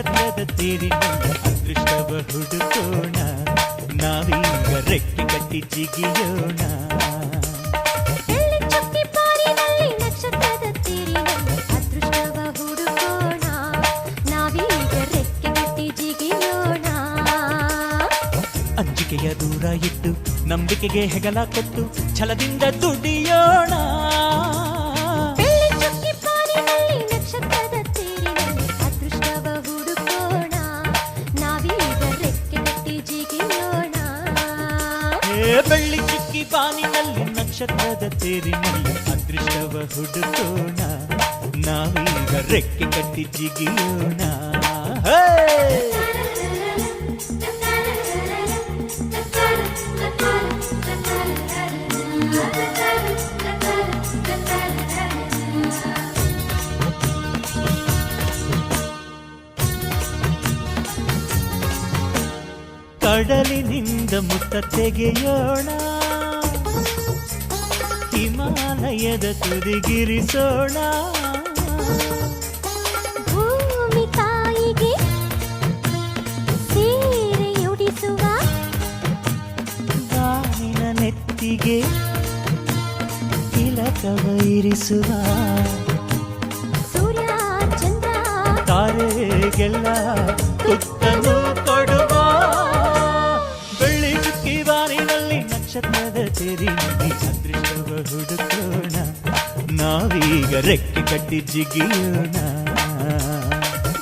ನಕ್ಷತ್ರದ ತೇರಿನಲ್ಲಿ ಅದೃಷ್ಟವ ಹುಡುಕೋಣ, ನಾವೀಗ ರೆಕ್ಕೆ ಕಟ್ಟಿ ಜಿಗಿಯೋಣ. ನಕ್ಷತ್ರದ ತೇರಿನಲ್ಲಿ ಅದೃಷ್ಟವ ಹುಡುಕೋಣ, ನಾವೀಗ ರೆಕ್ಕೆ ಕಟ್ಟಿ ಜಿಗಿಯೋಣ. ಅಂಜಿಕೆಯ ದೂರ ಇಟ್ಟು ನಂಬಿಕೆಗೆ ಹೆಗಲ ಕೊಟ್ಟು ಛಲದಿಂದ ದುಡಿಯೋಣ. ನಕ್ಷತ್ರದ ತೇರಿನಲ್ಲಿ ಅದೃಷ್ಟವ ಹುಡುಕೋಣ, ನಾವೀಗ ರೆಕ್ಕೆ ಕಟ್ಟಿ ಜಿಗಿಯೋಣ. ಬೆಳ್ಳಿ ಚುಕ್ಕಿ ಬಾನಿನಲ್ಲಿ ನಕ್ಷತ್ರದ ತೇರಿನಲ್ಲಿ ಅದೃಷ್ಟವ ಹುಡುಕೋಣ, ನಾವೀಗ ರೆಕ್ಕೆ ಕಟ್ಟಿ ಜಿಗಿಯೋಣ. ಕಡಲಿನಿಂದ ಮುತ್ತ ತೆಗೆಯೋಣ, ಹಿಮಾಲಯದ ತುದಿಗಿರಿಸೋಣ. ಭೂಮಿ ತಾಯಿಗೆ ಸೀರೆಯುಡಿಸುವ, ಬಾನಿನ ನೆತ್ತಿಗೆ ತಿಲಕವ ಇರಿಸುವ. ಸೂರ್ಯ ಚಂದ್ರ ತಾರೆಗೆಲ್ಲ ತುತ್ತನ್ನು ಕೊಡುವ. ಬೆಳ್ಳಿ ಚುಕ್ಕಿ ಬಾನಿನಲ್ಲಿ ನಕ್ಷತ್ರದ ತೇರಿನಲ್ಲಿ ಅದೃಷ್ಟವ ಹುಡುಕೋಣ, ನಾವೀಗ ರೆಕ್ಕೆ ಕಟ್ಟಿ ಜಿಗಿಯೋಣ.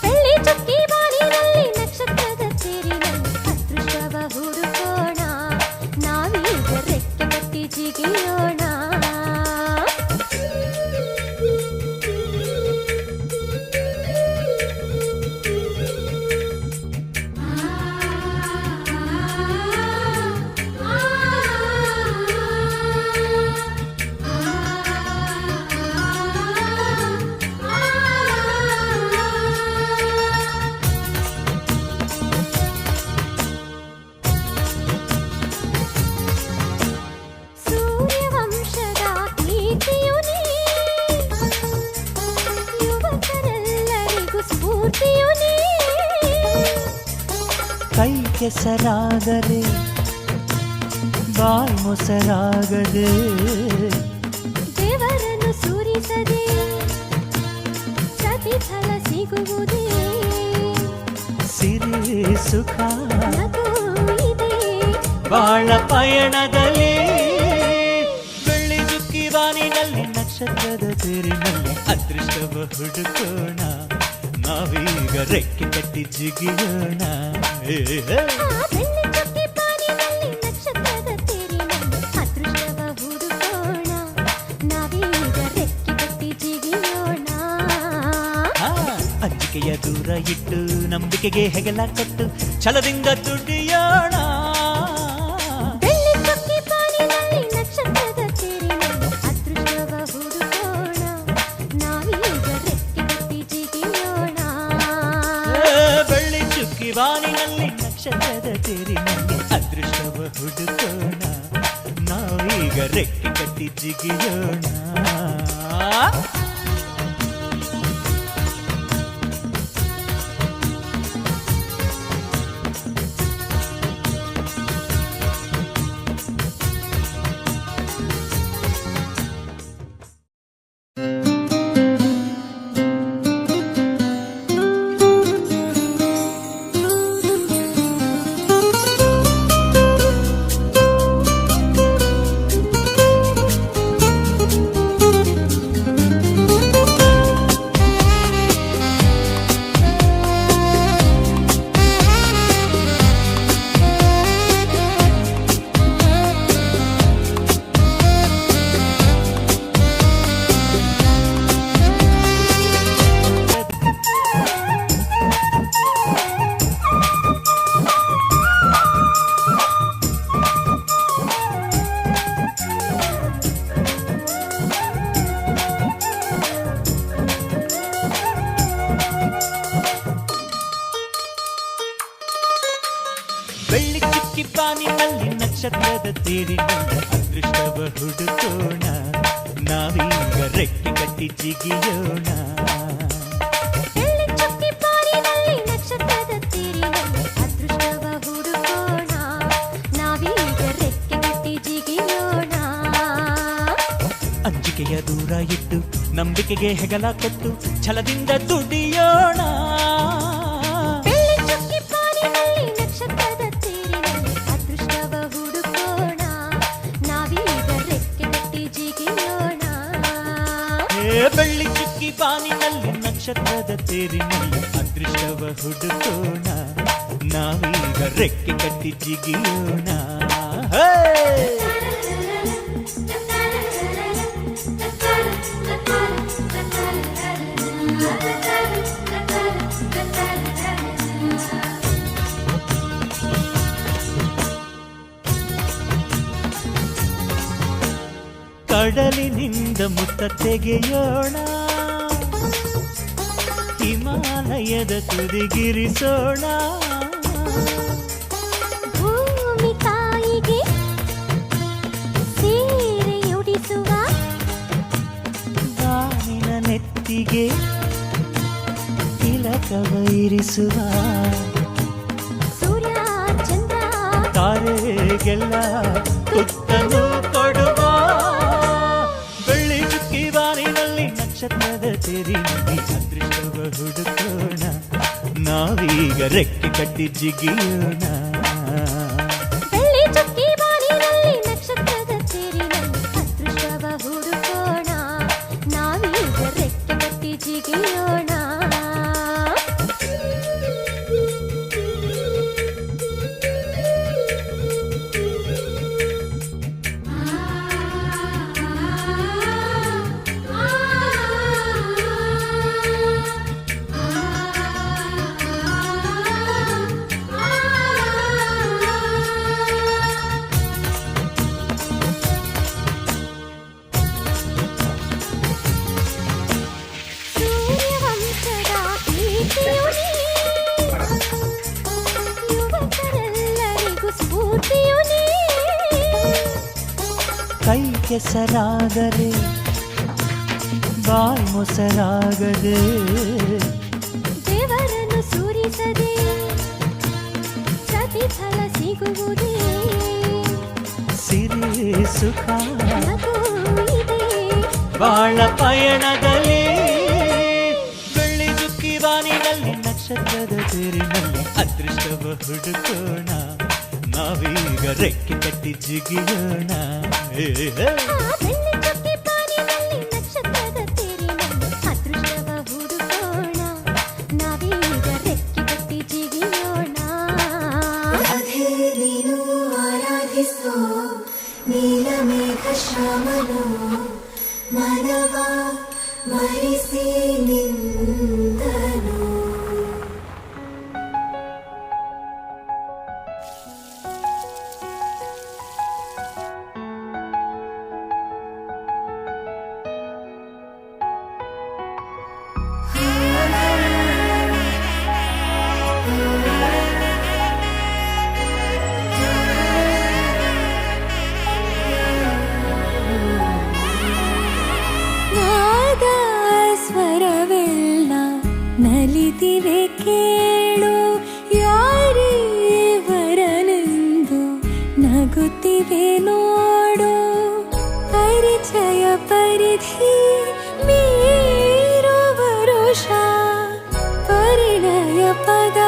ಬೆಳ್ಳಿ ಚುಕ್ಕಿ ಬಾನಿನಲ್ಲಿ ನಕ್ಷತ್ರದ ತೇರಿನಲ್ಲಿ ಅದೃಷ್ಟವ ಹುಡುಕೋಣ, ನಾವೀಗ ರೆಕ್ಕೆ ಕಟ್ಟಿ ಜಿಗಿಯೋಣ. ಸೂರ್ಯವಂಶದ ಕೀರ್ತಿಯು ನೀ, ಯುವಕರೆಲ್ಲರಿಗೂ ಸ್ಫೂರ್ತಿಯು ನೀ. ಕೈ ಕೆಸರಾದರೆ ಬಾಯಿ ಮೊಸರಾಗದೆ, ದೇವರನ್ನು ಸೂರಿಸದೆ ಪ್ರತಿಫಲ ಸಿಗುವುದೇ. ಸಿರಿ ಸುಖ ನಗು ಇದೆ ಬಾಳ ಪಯಣದಲ್ಲಿ. ಬೆಳ್ಳಿ ಚುಕ್ಕಿ ಬಾನಿನಲ್ಲಿ ನಕ್ಷತ್ರದ ತೇರಿನಲ್ಲಿ ಅದೃಷ್ಟವ ಹುಡುಕೋಣ, ನಾವೀಗ ರೆಕ್ಕೆ ಕಟ್ಟಿ ಜಿಗಿಯೋಣ. ಬೆಳ್ಳಿ ಚುಕ್ಕಿ ಬಾನಿನಲ್ಲಿ ನಕ್ಷತ್ರದ ತೇರಿನಲ್ಲಿ ಅದೃಷ್ಟವ ಹುಡುಕೋಣ, ನಾವೀಗ ರೆಕ್ಕೆ ಕಟ್ಟಿ ಜಿಗಿಯೋಣ. ಅಂಜಿಕೆಯ ದೂರ ಇಟ್ಟು ನಂಬಿಕೆಗೆ ಹೆಗಲ ಕೊಟ್ಟು ಛಲದಿಂದ ದುಡಿಯೋಣ. ಬೆಳ್ಳಿ ಚುಕ್ಕಿ ಬಾನಿನಲ್ಲಿ ನಕ್ಷತ್ರದ ತೇರಿನಲ್ಲಿ ಅದೃಷ್ಟವ ಹುಡುಕೋಣ, ನಾವೀಗ ರೆಕ್ಕೆ ಕಟ್ಟಿ ಜಿಗಿಯೋಣ. ಬೆಳ್ಳಿ ಚುಕ್ಕಿ ಬಾನಿನಲ್ಲಿ ನಕ್ಷತ್ರದ ತೇರಿನಲ್ಲಿ ಅದೃಷ್ಟವ ಹುಡುಕೋಣ, ನಾವೀಗ ರೆಕ್ಕೆ ಕಟ್ಟಿ ಜಿಗಿಯೋಣ. ಬೆಳ್ಳಿ ಚಿಕ್ಕಿ ಬಾನಿನಲ್ಲಿ ನಕ್ಷತ್ರದ ತೇರಿನಲ್ಲಿ ಅದೃಷ್ಟವ ಹುಡುಕೋಣ, ನಾವೀಗ ರೆಕ್ಕೆ ಕಟ್ಟಿ ಜಿಗಿಯೋಣ. ಬೆಳ್ಳಿ ಚುಕ್ಕಿ ಬಾನಿನಲ್ಲಿ ನಕ್ಷತ್ರದ ನಾಚಿಕೆಯ ದೂರ ಇಟ್ಟು ನಂಬಿಕೆಗೆ ಹೆಗಲ ಕೊಟ್ಟು ಛಲದಿಂದ ದುಡಿಯೋಣ. ಬೆಳ್ಳಿ ಚುಕ್ಕಿ ಪಾರಿನಲ್ಲಿ ನಕ್ಷತ್ರದ ತೇರಿನಲ್ಲಿ ಅದೃಷ್ಟವ ಹುಡುಕೋಣ. ನಾವೀಗ ರೆಕ್ಕೆ ಕಟ್ಟಿ ಜಿಗಿಯೋಣ. ಬೆಳ್ಳಿ ಚುಕ್ಕಿ ಬಾನಿನಲ್ಲಿ ನಕ್ಷತ್ರದ ತೇರಿನಲ್ಲಿ ಅದೃಷ್ಟವ ಹುಡುಕೋಣ. ನಾವೀಗ ರೆಕ್ಕೆ ಕಟ್ಟಿ ಜಿಗಿಯೋಣ. ಕಡಲಿನಿಂದ ಮುತ್ತ ತೆಗೆಯೋಣ. ಹಿಮಾಲಯದ ತುದಿಗಿರಿಸೋಣ. ಭೂಮಿ ತಾಯಿಗೆ ಸೀರೆಯುಡಿಸುವ ಬಾನಿನ ನೆತ್ತಿಗೆ ತಿಲಕವ ಇರಿಸುವ. ಸೂರ್ಯ ಚಂದ್ರ ತಾರೆಗೆಲ್ಲ ತುತ್ತನ್ನು ಕೊಡುವ. ಬೆಳ್ಳಿ ಚುಕ್ಕಿ ಬಾನಿನಲ್ಲಿ ನಕ್ಷತ್ರದ ತೇರಿನಲ್ಲಿ ಅದೃಷ್ಟವ ಹುಡುಕೋಣ. ನಾವೀಗ ರೆಕ್ಕೆ ಕಟ್ಟಿ ಜಿಗಿಯೋಣ. ಬೆಳ್ಳಿ ಚುಕ್ಕಿ ಬಾನಿನಲ್ಲಿ ನಕ್ಷತ್ರದ ತೇರಿನಲ್ಲಿ ಅದೃಷ್ಟವ ಹುಡುಕೋಣ. ನಾವೀಗ ರೆಕ್ಕೆ ಕಟ್ಟಿ ಜಿಗಿಯೋಣ. ಸೂರ್ಯವಂಶದ ಕೀರ್ತಿಯು ನೀ, ಯುವಕರೆಲ್ಲರಿಗೂ ಸ್ಫೂರ್ತಿಯು ನೀ. ಕೈ ಕೆಸರಾದರೆ ಬಾಯಿ ಮೊಸರಾಗದೆ, ದೇವರನ್ನು ಸುರಿಸದೆ ಪ್ರತಿಫಲ ಸಿಗುವುದೇ. ಸಿರಿ ಸುಖ ನಗು ಇದೆ ಬಾಳ ಪಯಣದಲ್ಲಿ. ಬೆಳ್ಳಿ ಚುಕ್ಕಿ ಬಾನಿನಲ್ಲಿ ನಕ್ಷತ್ರದ ತೇರಿನಲ್ಲಿ ಅದೃಷ್ಟವ ಹುಡುಕೋಣ. ನಾವೀಗ ರೆಕ್ಕೆ ಕಟ್ಟಿ ಜಿಗಿಯೋಣ. ಆ ಬೆಳ್ಳಿ ಚುಕ್ಕಿ ಬಾನಿನಲ್ಲಿ ನಕ್ಷತ್ರದ ತೇರಿನಲ್ಲಿ ಅದೃಷ್ಟವ ಹುಡುಕೋಣ. ನಾವೀಗ ರೆಕ್ಕೆ ಕಟ್ಟಿ ಜಿಗಿಯೋಣ. ರಾಧೆ ನೀನು ಆರಾಧಿಸೋ ನೀಲಮೇಘ ಶ್ಯಾಮನು ಮನವ ಮರಿಸಿ ನಿಂದನು. ನಾದ ಸ್ವರವೆಲ್ಲ ನಲಿದಿವೆ ಕೇಳು. ಯಾರೇ ವರನೆಂದು ನಗುತ್ತಿವೆ ನೋಡು. ಪರಿಚಯ ಪರಿಧಿ ಮೀರುವ ವರುಷ ಪರಿಣಯ ಪದ